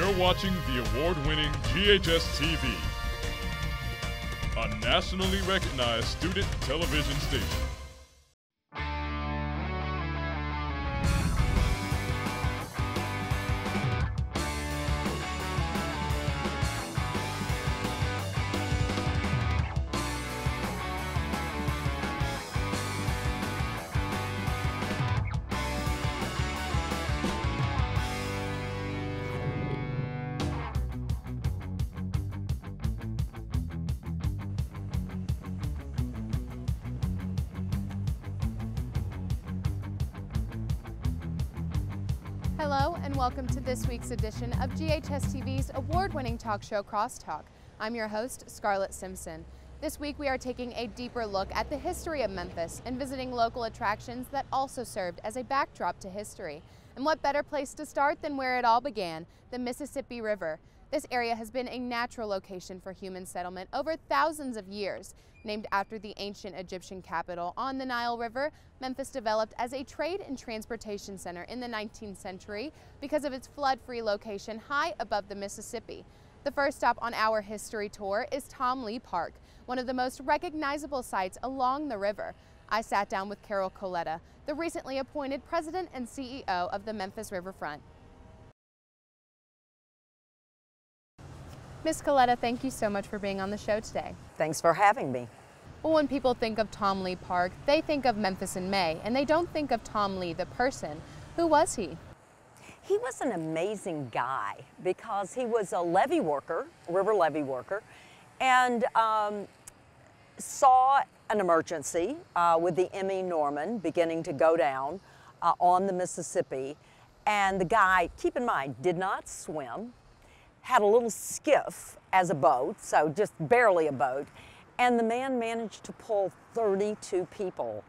You're watching the award-winning GHS-TV, a nationally recognized student television station. Hello and welcome to this week's edition of GHS-TV's award-winning talk show Crosstalk. I'm your host, Scarlett Simpson. This week we are taking a deeper look at the history of Memphis and visiting local attractions that also served as a backdrop to history. And what better place to start than where it all began, the Mississippi River. This area has been a natural location for human settlement over thousands of years. Named after the ancient Egyptian capital on the Nile River, Memphis developed as a trade and transportation center in the 19th century because of its flood-free location high above the Mississippi. The first stop on our history tour is Tom Lee Park, one of the most recognizable sites along the river. I sat down with Carol Coletta, the recently appointed president and CEO of the Memphis Riverfront. Ms. Coletta, thank you so much for being on the show today. Thanks for having me. Well, when people think of Tom Lee Park, they think of Memphis in May, and they don't think of Tom Lee, the person. Who was he? He was an amazing guy because he was a levee worker, river levee worker, and saw an emergency with the M.E. Norman beginning to go down on the Mississippi. And the guy, keep in mind, did not swim, had a little skiff as a boat, so just barely a boat, and the man managed to pull 32 people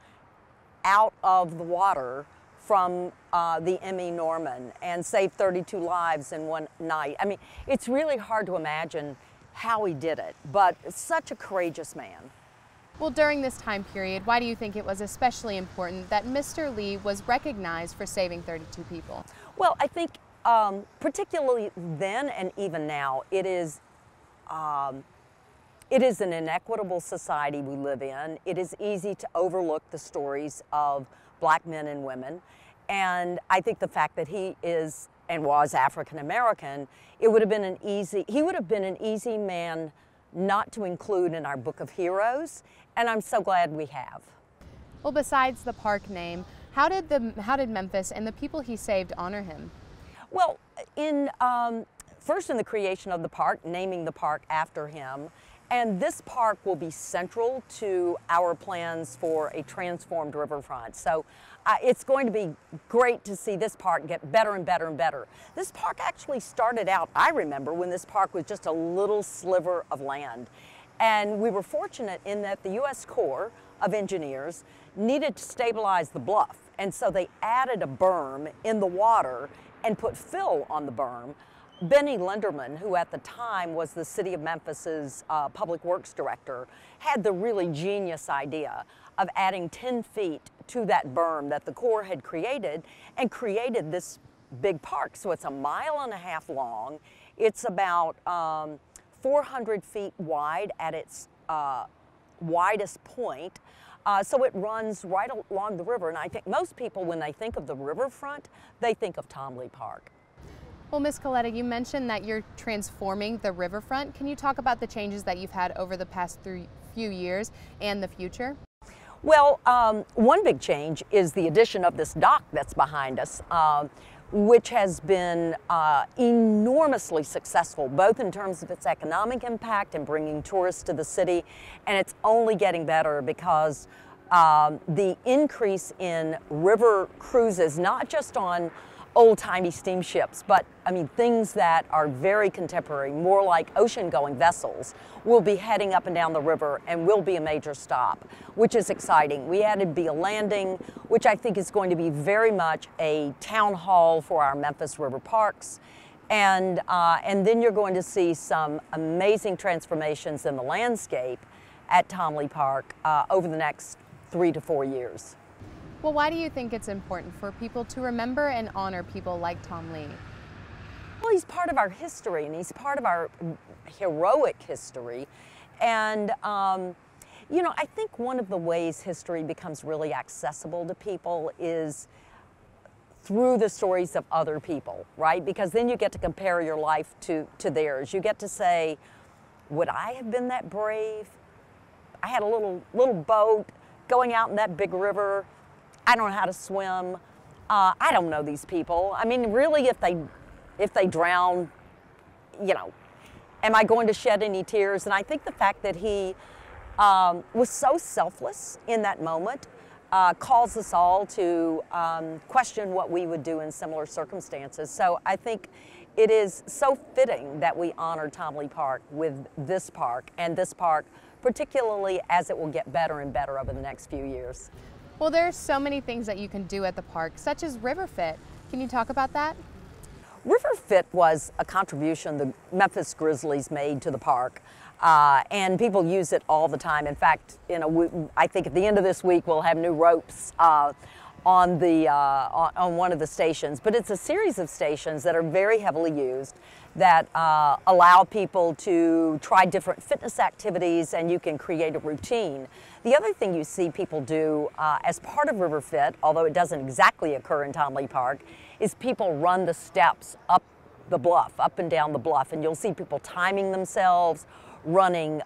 out of the water from the M.E. Norman and save 32 lives in one night. I mean, it's really hard to imagine how he did it, but such a courageous man. Well, during this time period, why do you think it was especially important that Mr. Lee was recognized for saving 32 people? Well, I think particularly then and even now, it is an inequitable society we live in. It is easy to overlook the stories of black men and women. And I think the fact that he is and was African American, he would have been an easy man not to include in our book of heroes. And I'm so glad we have. Well, besides the park name, how did Memphis and the people he saved honor him? Well, first in the creation of the park, naming the park after him, and this park will be central to our plans for a transformed riverfront. So it's going to be great to see this park get better and better and better. This park actually started out, I remember, when this park was just a little sliver of land. And we were fortunate in that the U.S. Corps of Engineers needed to stabilize the bluff. And so they added a berm in the water and put fill on the berm. Benny Linderman, who at the time was the city of Memphis's public works director, had the really genius idea of adding 10 feet to that berm that the Corps had created and created this big park. So it's 1.5 miles long. It's about 400 feet wide at its widest point. So it runs right along the river, and I think most people, when they think of the riverfront, they think of Tom Lee Park. Well, Ms. Coletta, you mentioned that you're transforming the riverfront. Can you talk about the changes that you've had over the past few years and the future? Well, one big change is the addition of this dock that's behind us, which has been enormously successful, both in terms of its economic impact and bringing tourists to the city, and it's only getting better because the increase in river cruises, not just on old-timey steamships, but I mean things that are very contemporary, more like ocean-going vessels, will be heading up and down the river and will be a major stop, which is exciting. We added Beale Landing, which I think is going to be very much a town hall for our Memphis River parks. And then you're going to see some amazing transformations in the landscape at Tom Lee Park over the next 3 to 4 years. Well, why do you think it's important for people to remember and honor people like Tom Lee? Well, he's part of our history, and he's part of our heroic history. And, you know, I think one of the ways history becomes really accessible to people is through the stories of other people, right? Because then you get to compare your life to theirs. You get to say, would I have been that brave? I had a little boat going out in that big river. I don't know how to swim. I don't know these people. I mean, really, if they drown, you know, am I going to shed any tears? And I think the fact that he was so selfless in that moment calls us all to question what we would do in similar circumstances. So I think it is so fitting that we honor Tomley Park with this park, and this park particularly as it will get better and better over the next few years. Well, there are so many things that you can do at the park, such as River Fit. Can you talk about that? River Fit was a contribution the Memphis Grizzlies made to the park, and people use it all the time. In fact, I think at the end of this week we'll have new ropes on one of the stations. But it's a series of stations that are very heavily used that allow people to try different fitness activities, and you can create a routine. The other thing you see people do as part of River Fit, although it doesn't exactly occur in Tomley Park, is people run the steps up the bluff, up and down the bluff, and you'll see people timing themselves, running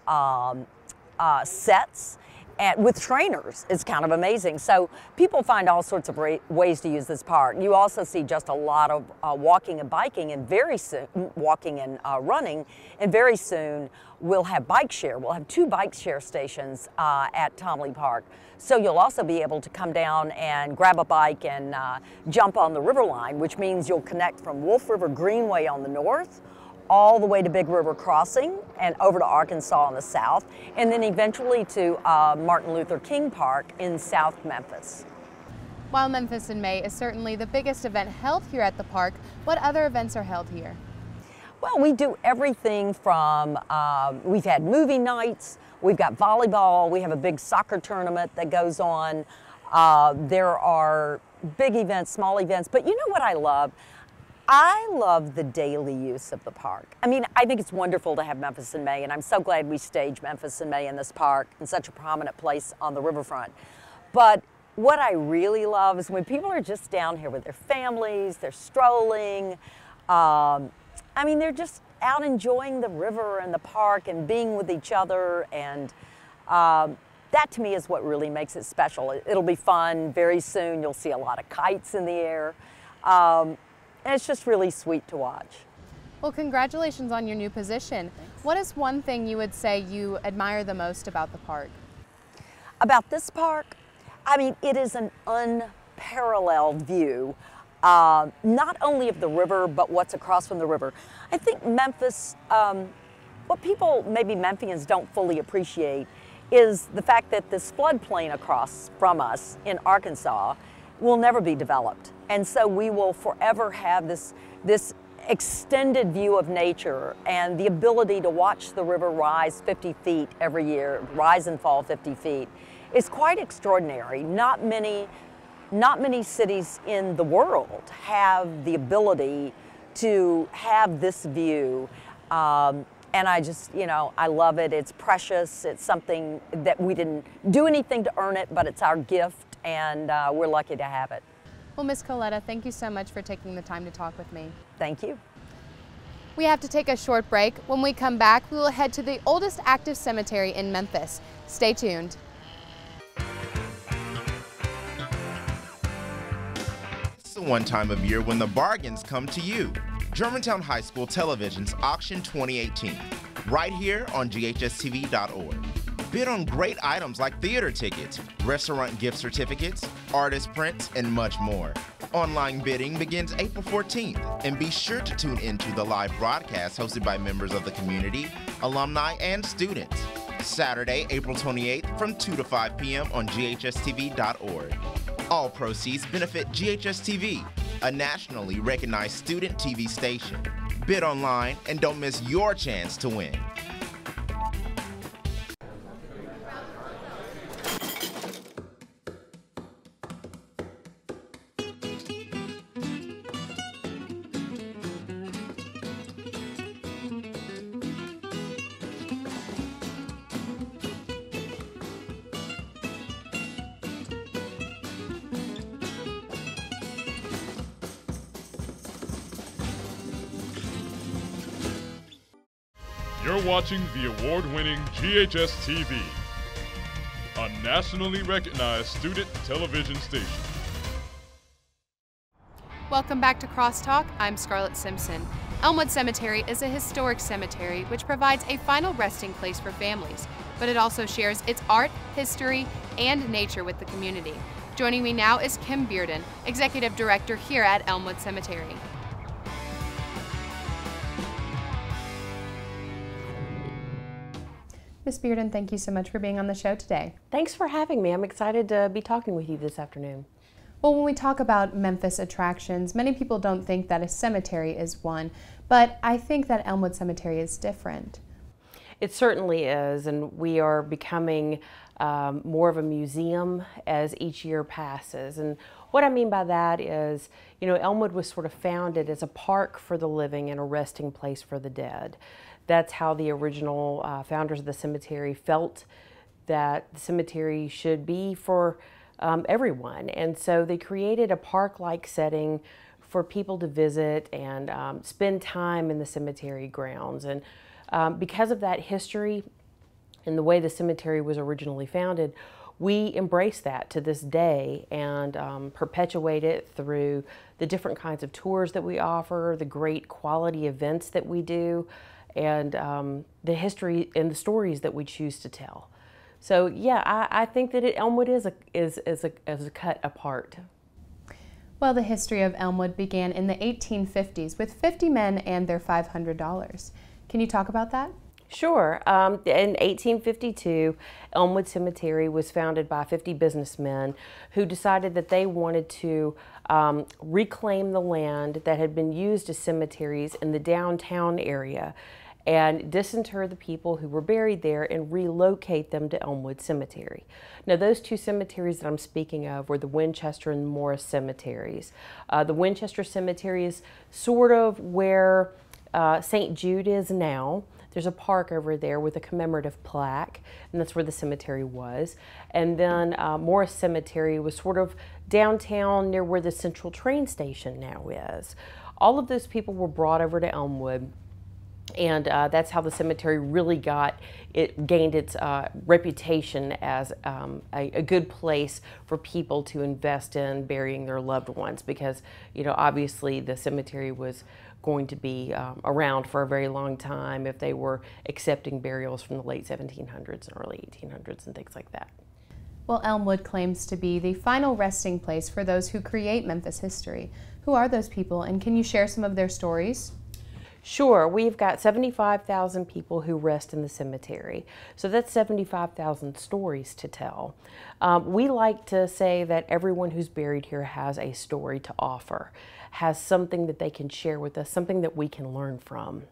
sets, and with trainers. It's kind of amazing. So people find all sorts of ways to use this park. You also see just a lot of walking and biking, and very soon, walking and running, and very soon we'll have bike share. We'll have 2 bike share stations at Tomley Park. So you'll also be able to come down and grab a bike and jump on the river line, which means you'll connect from Wolf River Greenway on the north all the way to Big River Crossing and over to Arkansas on the south, and then eventually to Martin Luther King Park in South Memphis. While Memphis in May is certainly the biggest event held here at the park, what other events are held here? Well, we do everything from, we've had movie nights, we've got volleyball, we have a big soccer tournament that goes on. There are big events, small events, but you know what I love? I love the daily use of the park. I mean, I think it's wonderful to have Memphis in May, and I'm so glad we stage Memphis in May in this park in such a prominent place on the riverfront. But what I really love is when people are just down here with their families, they're strolling. I mean, they're just out enjoying the river and the park and being with each other, and that to me is what really makes it special. It'll be fun. Very soon you'll see a lot of kites in the air. And it's just really sweet to watch. Well, congratulations on your new position. Thanks. What is one thing you would say you admire the most about the park? About this park, I mean, it is an unparalleled view, not only of the river, but what's across from the river. I think Memphis, what people, maybe Memphians, don't fully appreciate is the fact that this floodplain across from us in Arkansas will never be developed. And so we will forever have this extended view of nature, and the ability to watch the river rise 50 feet every year, rise and fall 50 feet, is quite extraordinary. Not many cities in the world have the ability to have this view. And I just, you know, I love it. It's precious. It's something that we didn't do anything to earn it, but it's our gift, and we're lucky to have it. Well, Ms. Coletta, thank you so much for taking the time to talk with me. Thank you. We have to take a short break. When we come back, we will head to the oldest active cemetery in Memphis. Stay tuned. It's the one time of year when the bargains come to you. Germantown High School Television's Auction 2018, right here on GHS-TV.org. Bid on great items like theater tickets, restaurant gift certificates, artist prints, and much more. Online bidding begins April 14th, and be sure to tune into the live broadcast hosted by members of the community, alumni, and students. Saturday, April 28th from 2 to 5 p.m. on GHS-TV.org. All proceeds benefit GHS-TV, a nationally recognized student TV station. Bid online and don't miss your chance to win. You're watching the award-winning GHS-TV, a nationally recognized student television station. Welcome back to Crosstalk. I'm Scarlett Simpson. Elmwood Cemetery is a historic cemetery which provides a final resting place for families, but it also shares its art, history, and nature with the community. Joining me now is Kim Bearden, Executive Director here at Elmwood Cemetery. Ms. Bearden, thank you so much for being on the show today. Thanks for having me. I'm excited to be talking with you this afternoon. Well, when we talk about Memphis attractions, many people don't think that a cemetery is one, but I think that Elmwood Cemetery is different. It certainly is, and we are becoming more of a museum as each year passes. And what I mean by that is, you know, Elmwood was sort of founded as a park for the living and a resting place for the dead. That's how the original founders of the cemetery felt that the cemetery should be for everyone. And so they created a park-like setting for people to visit and spend time in the cemetery grounds. And because of that history and the way the cemetery was originally founded, we embrace that to this day and perpetuate it through the different kinds of tours that we offer, the great quality events that we do, and the history and the stories that we choose to tell. So yeah, I think that Elmwood is a cut apart. Well, the history of Elmwood began in the 1850s with 50 men and their $500. Can you talk about that? Sure. In 1852, Elmwood Cemetery was founded by 50 businessmen who decided that they wanted to reclaim the land that had been used as cemeteries in the downtown area and disinter the people who were buried there and relocate them to Elmwood Cemetery. Now, those two cemeteries that I'm speaking of were the Winchester and Morris cemeteries. The Winchester Cemetery is sort of where St. Jude is now. There's a park over there with a commemorative plaque, and that's where the cemetery was. And then Morris Cemetery was sort of downtown near where the Central train station now is. All of those people were brought over to Elmwood, and that's how the cemetery really gained its reputation as a good place for people to invest in burying their loved ones, because, you know, obviously the cemetery was going to be around for a very long time if they were accepting burials from the late 1700s and early 1800s and things like that. Well, Elmwood claims to be the final resting place for those who create Memphis history. Who are those people, and can you share some of their stories? Sure. We've got 75,000 people who rest in the cemetery. So that's 75,000 stories to tell. We like to say that everyone who's buried here has a story to offer, has something that they can share with us, something that we can learn from.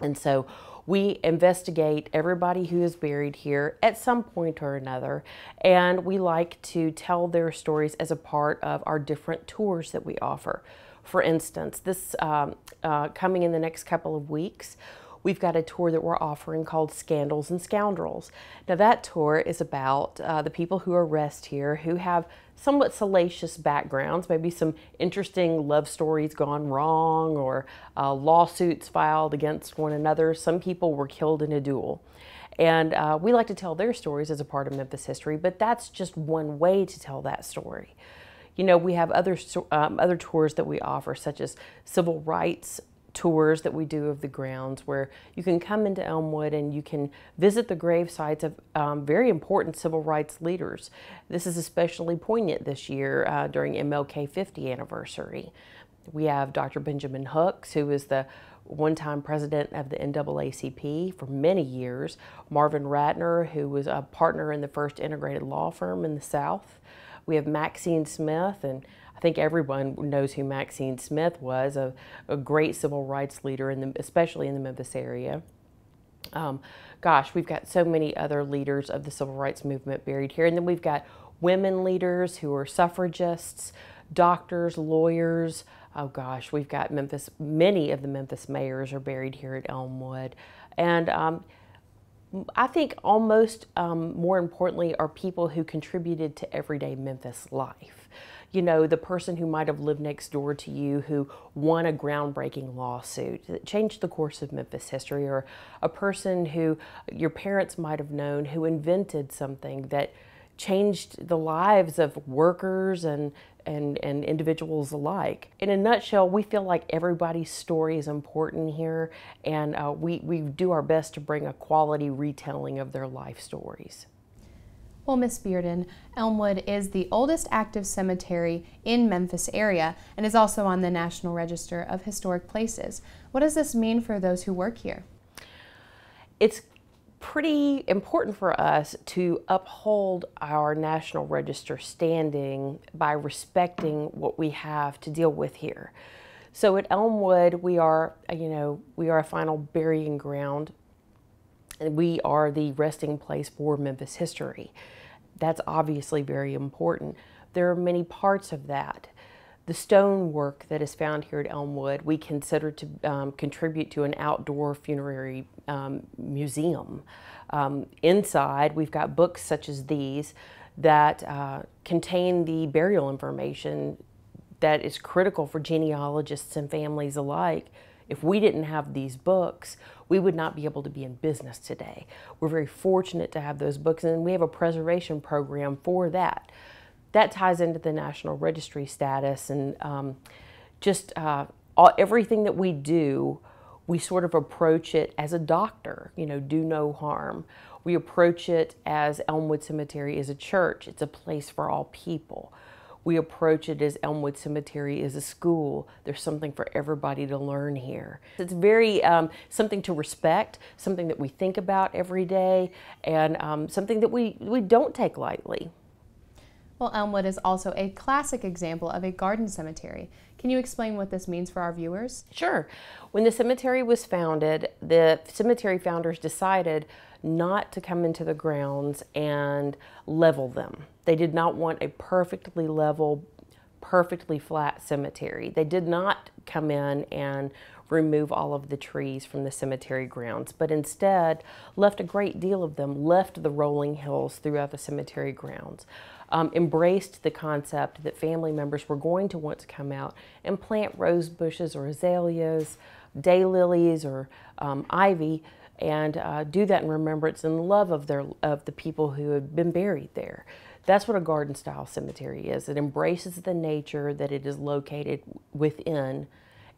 And so we investigate everybody who is buried here at some point or another, and we like to tell their stories as a part of our different tours that we offer. For instance, this coming in the next couple of weeks, we've got a tour that we're offering called Scandals and Scoundrels. Now that tour is about the people who arrest here who have somewhat salacious backgrounds, maybe some interesting love stories gone wrong or lawsuits filed against one another. Some people were killed in a duel. And we like to tell their stories as a part of Memphis history, but that's just one way to tell that story. You know, we have other tours that we offer, such as civil rights tours that we do of the grounds, where you can come into Elmwood and you can visit the grave sites of very important civil rights leaders. This is especially poignant this year during MLK 50 anniversary. We have Dr. Benjamin Hooks, who is the one-time president of the NAACP for many years, Marvin Ratner, who was a partner in the first integrated law firm in the South. We have Maxine Smith, and I think everyone knows who Maxine Smith was, a great civil rights leader, especially in the Memphis area. Gosh, we've got so many other leaders of the civil rights movement buried here. And then we've got women leaders who are suffragists, doctors, lawyers. Oh gosh, we've got Memphis, many of the Memphis mayors are buried here at Elmwood. And I think almost more importantly are people who contributed to everyday Memphis life. you know, the person who might have lived next door to you who won a groundbreaking lawsuit that changed the course of Memphis history, or a person who your parents might have known who invented something that changed the lives of workers and individuals alike. In a nutshell, we feel like everybody's story is important here, and we do our best to bring a quality retelling of their life stories. Well, Ms. Bearden, Elmwood is the oldest active cemetery in Memphis area and is also on the National Register of Historic Places. What does this mean for those who work here? It's pretty important for us to uphold our National Register standing by respecting what we have to deal with here. So at Elmwood, we are a final burying ground, and we are the resting place for Memphis history. That's obviously very important. There are many parts of that. The stonework that is found here at Elmwood, we consider to contribute to an outdoor funerary museum. Inside, we've got books such as these that contain the burial information that is critical for genealogists and families alike. If we didn't have these books, we would not be able to be in business today. We're very fortunate to have those books, and we have a preservation program for that. That ties into the National Registry status, and everything that we do, we sort of approach it as a doctor, do no harm. We approach it as Elmwood Cemetery is a church. It's a place for all people. We approach it as Elmwood Cemetery is a school. There's something for everybody to learn here. It's very something to respect, something that we think about every day, and something that we don't take lightly. Well, Elmwood is also a classic example of a garden cemetery. Can you explain what this means for our viewers? Sure. When the cemetery was founded, the cemetery founders decided not to come into the grounds and level them. They did not want a perfectly level, perfectly flat cemetery. They did not come in and remove all of the trees from the cemetery grounds, but instead left a great deal of them, left the rolling hills throughout the cemetery grounds. Embraced the concept that family members were going to want to come out and plant rose bushes or azaleas, daylilies or ivy, and do that in remembrance and love of the people who had been buried there. That's what a garden style cemetery is. It embraces the nature that it is located within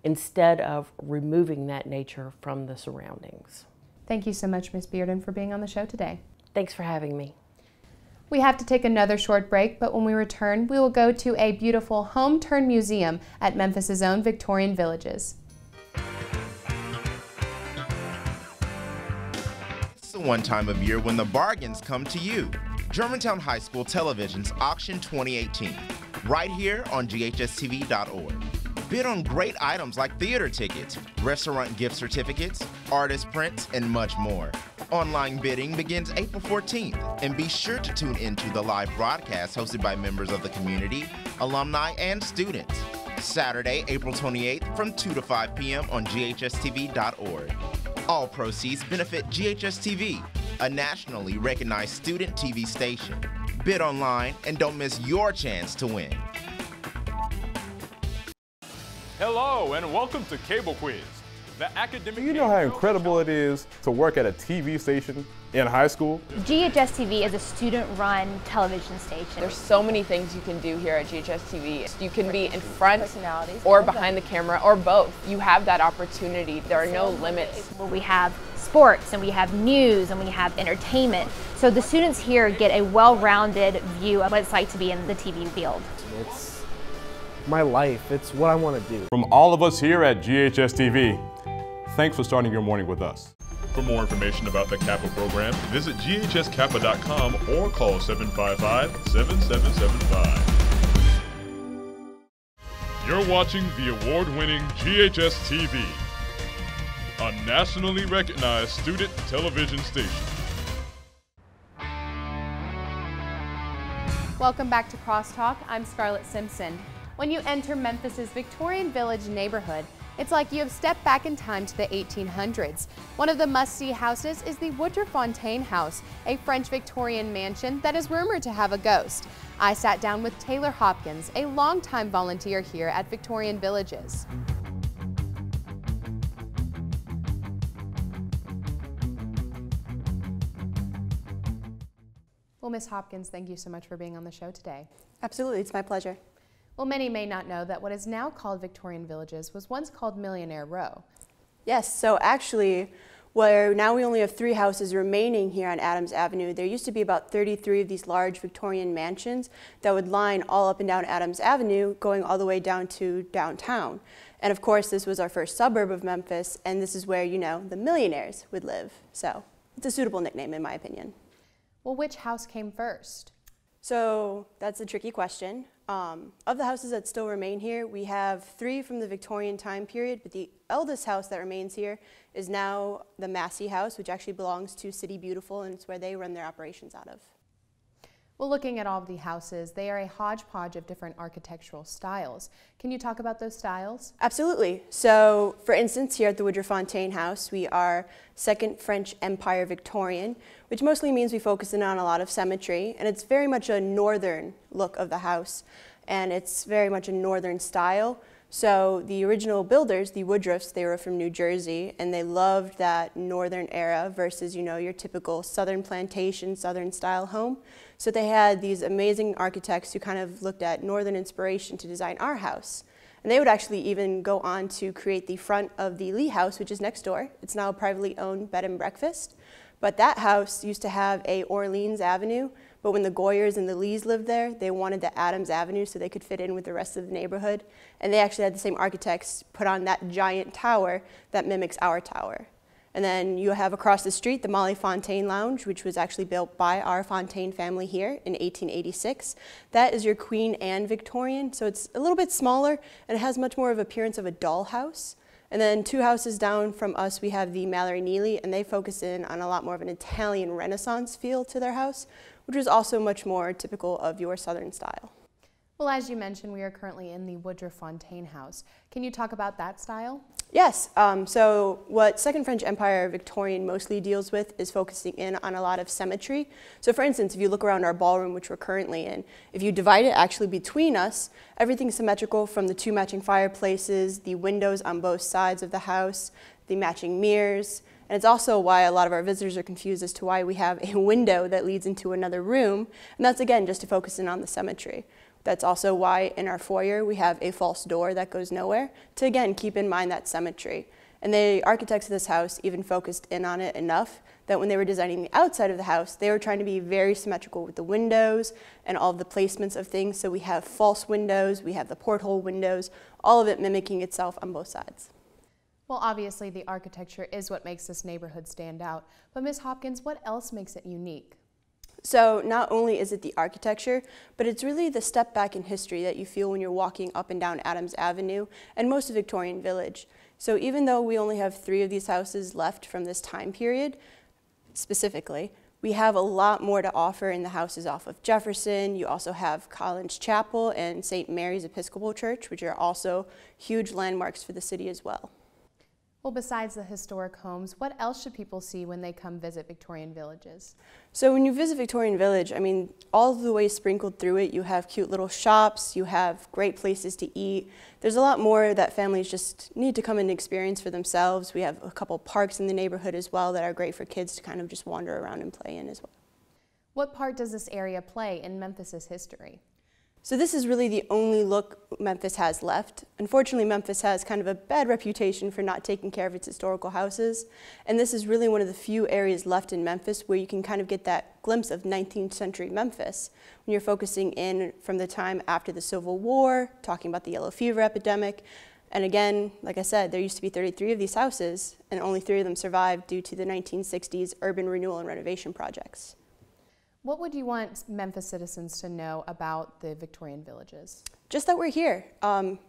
instead of removing that nature from the surroundings. Thank you so much, Ms. Bearden, for being on the show today. Thanks for having me. We have to take another short break, but when we return, we will go to a beautiful home-turned museum at Memphis's own Victorian villages. It's the one time of year when the bargains come to you. Germantown High School Television's Auction 2018, right here on GHS-TV.org. Bid on great items like theater tickets, restaurant gift certificates, artist prints, and much more. Online bidding begins April 14th, and be sure to tune into the live broadcast hosted by members of the community, alumni, and students. Saturday, April 28th from 2 to 5 p.m. on GHS-TV.org. All proceeds benefit GHS-TV, a nationally recognized student TV station. Bid online and don't miss your chance to win. Hello and welcome to Cable Quiz, the academic. Do you know how incredible it is to work at a TV station in high school? GHS-TV is a student-run television station. There's so many things you can do here at GHS-TV. You can be in front or behind the camera or both. You have that opportunity. There are no limits. Well, we have sports and we have news and we have entertainment. So the students here get a well-rounded view of what it's like to be in the TV field. It's my life. It's what I want to do. From all of us here at GHS-TV, thanks for starting your morning with us. For more information about the Kappa program, visit ghskappa.com or call 755-7775. You're watching the award-winning GHS-TV, a nationally recognized student television station. Welcome back to Crosstalk. I'm Scarlett Simpson. When you enter Memphis's Victorian Village neighborhood, It's like you have stepped back in time to the 1800s. One of the must-see houses is the Woodruff Fontaine House, a French Victorian mansion that is rumored to have a ghost. I sat down with Taylor Hopkins, a longtime volunteer here at Victorian Villages. Well, Ms. Hopkins, thank you so much for being on the show today. Absolutely, it's my pleasure. Well, many may not know that what is now called Victorian Villages was once called Millionaire Row. Yes, so actually, where now we only have 3 houses remaining here on Adams Avenue, there used to be about 33 of these large Victorian mansions that would line all up and down Adams Avenue, going all the way down to downtown. And of course, this was our first suburb of Memphis, and this is where, you know, the millionaires would live. So it's a suitable nickname in my opinion. Well, which house came first? So that's a tricky question. Of the houses that still remain here, we have 3 from the Victorian time period, but the eldest house that remains here is now the Massey House, which actually belongs to City Beautiful, and it's where they run their operations out of. Well, looking at all of the houses, they are a hodgepodge of different architectural styles. Can you talk about those styles? Absolutely. So, for instance, here at the Woodruff Fontaine House, we are Second French Empire Victorian, which mostly means we focus in on a lot of symmetry, and it's very much a northern look of the house, and it's very much a northern style. So the original builders, the Woodruffs, they were from New Jersey, and they loved that northern era versus, you know, your typical southern plantation, southern style home. So they had these amazing architects who kind of looked at northern inspiration to design our house. And they would actually even go on to create the front of the Lee House, which is next door. It's now a privately owned bed and breakfast. But that house used to have a Orleans Avenue, but when the Goyers and the Lees lived there, they wanted the Adams Avenue so they could fit in with the rest of the neighborhood. And they actually had the same architects put on that giant tower that mimics our tower. And then you have across the street the Molly Fontaine Lounge, which was actually built by our Fontaine family here in 1886. That is your Queen Anne Victorian, so it's a little bit smaller and it has much more of appearance of a dollhouse. And then 2 houses down from us, we have the Mallory Neely, and they focus in on a lot more of an Italian Renaissance feel to their house, which is also much more typical of your southern style. Well, as you mentioned, we are currently in the Woodruff Fontaine House. Can you talk about that style? Yes, so what Second French Empire Victorian mostly deals with is focusing in on a lot of symmetry. So for instance, if you look around our ballroom, which we're currently in, if you divide it actually between us, everything's symmetrical from the 2 matching fireplaces, the windows on both sides of the house, the matching mirrors, and it's also why a lot of our visitors are confused as to why we have a window that leads into another room, and that's again just to focus in on the symmetry. That's also why in our foyer we have a false door that goes nowhere, to again keep in mind that symmetry. And the architects of this house even focused in on it enough that when they were designing the outside of the house, they were trying to be very symmetrical with the windows and all of the placements of things. So we have false windows, we have the porthole windows, all of it mimicking itself on both sides. Well, obviously the architecture is what makes this neighborhood stand out. But Ms. Hopkins, what else makes it unique? So not only is it the architecture, but it's really the step back in history that you feel when you're walking up and down Adams Avenue and most of Victorian Village. So even though we only have 3 of these houses left from this time period, specifically, we have a lot more to offer in the houses off of Jefferson. You also have Collins Chapel and St. Mary's Episcopal Church, which are also huge landmarks for the city as well. Well, besides the historic homes, what else should people see when they come visit Victorian Villages? So when you visit Victorian Village, I mean, all of the way sprinkled through it, you have cute little shops, you have great places to eat. There's a lot more that families just need to come and experience for themselves. We have a couple parks in the neighborhood as well that are great for kids to kind of just wander around and play in as well. What part does this area play in Memphis's history? So this is really the only look Memphis has left. Unfortunately, Memphis has kind of a bad reputation for not taking care of its historical houses, and this is really one of the few areas left in Memphis where you can kind of get that glimpse of 19th century Memphis when you're focusing in from the time after the Civil War, talking about the yellow fever epidemic. And again, like I said, there used to be 33 of these houses, and only 3 of them survived due to the 1960s urban renewal and renovation projects. What would you want Memphis citizens to know about the Victorian Villages? Just that we're here.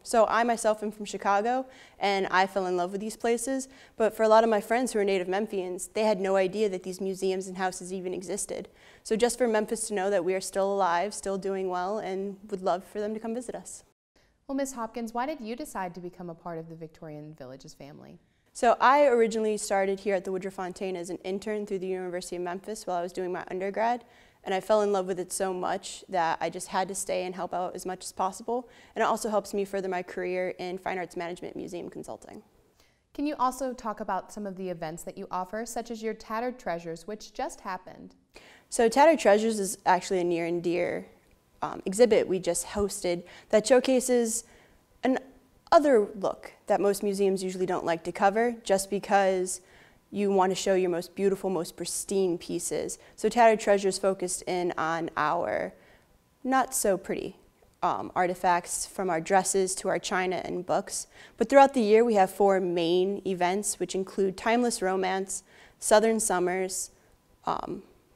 So I myself am from Chicago, and I fell in love with these places. But for a lot of my friends who are native Memphians, they had no idea that these museums and houses even existed. So just for Memphis to know that we are still alive, still doing well, and would love for them to come visit us. Well, Ms. Hopkins, why did you decide to become a part of the Victorian Villages family? So I originally started here at the Woodruff Fontaine as an intern through the University of Memphis while I was doing my undergrad, and I fell in love with it so much that I just had to stay and help out as much as possible, and it also helps me further my career in fine arts management museum consulting. Can you also talk about some of the events that you offer, such as your Tattered Treasures, which just happened? So Tattered Treasures is actually a near and dear exhibit we just hosted that showcases an other look that most museums usually don't like to cover, just because you want to show your most beautiful, most pristine pieces. So Tattered Treasures focused in on our not so pretty artifacts, from our dresses to our china and books. But throughout the year we have 4 main events, which include Timeless Romance, Southern Summers,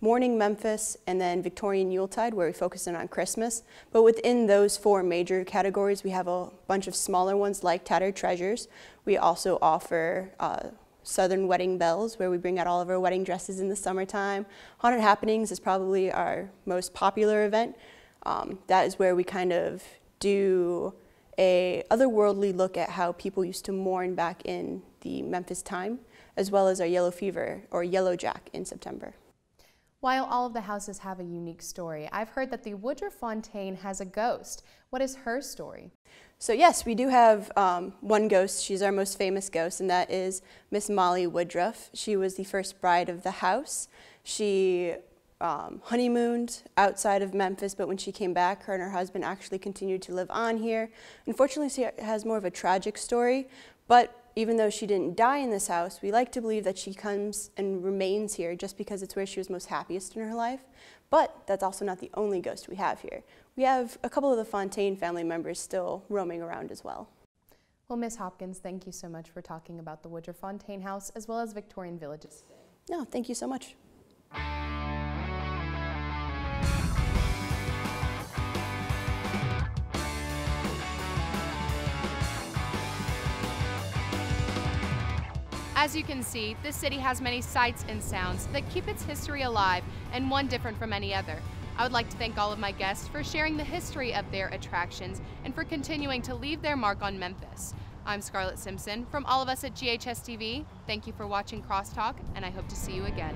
Morning Memphis, and then Victorian Yuletide, where we focus in on Christmas. But within those 4 major categories, we have a bunch of smaller ones like Tattered Treasures. We also offer Southern Wedding Bells, where we bring out all of our wedding dresses in the summertime. Haunted Happenings is probably our most popular event. That is where we kind of do a otherworldly look at how people used to mourn back in the Memphis time, as well as our Yellow Fever or Yellow Jack in September. While all of the houses have a unique story, I've heard that the Woodruff Fontaine has a ghost. What is her story? So yes, we do have one ghost. She's our most famous ghost, and that is Miss Molly Woodruff. She was the first bride of the house. She honeymooned outside of Memphis, but when she came back, her and her husband actually continued to live on here. Unfortunately, she has more of a tragic story, but even though she didn't die in this house, we like to believe that she comes and remains here just because it's where she was most happiest in her life. But that's also not the only ghost we have here. We have a couple of the Fontaine family members still roaming around as well. Well, Ms. Hopkins, thank you so much for talking about the Woodruff Fontaine House as well as Victorian Villages. No, thank you so much. As you can see, this city has many sights and sounds that keep its history alive, and one different from any other. I would like to thank all of my guests for sharing the history of their attractions and for continuing to leave their mark on Memphis. I'm Scarlett Simpson. From all of us at GHS-TV, thank you for watching Crosstalk, and I hope to see you again.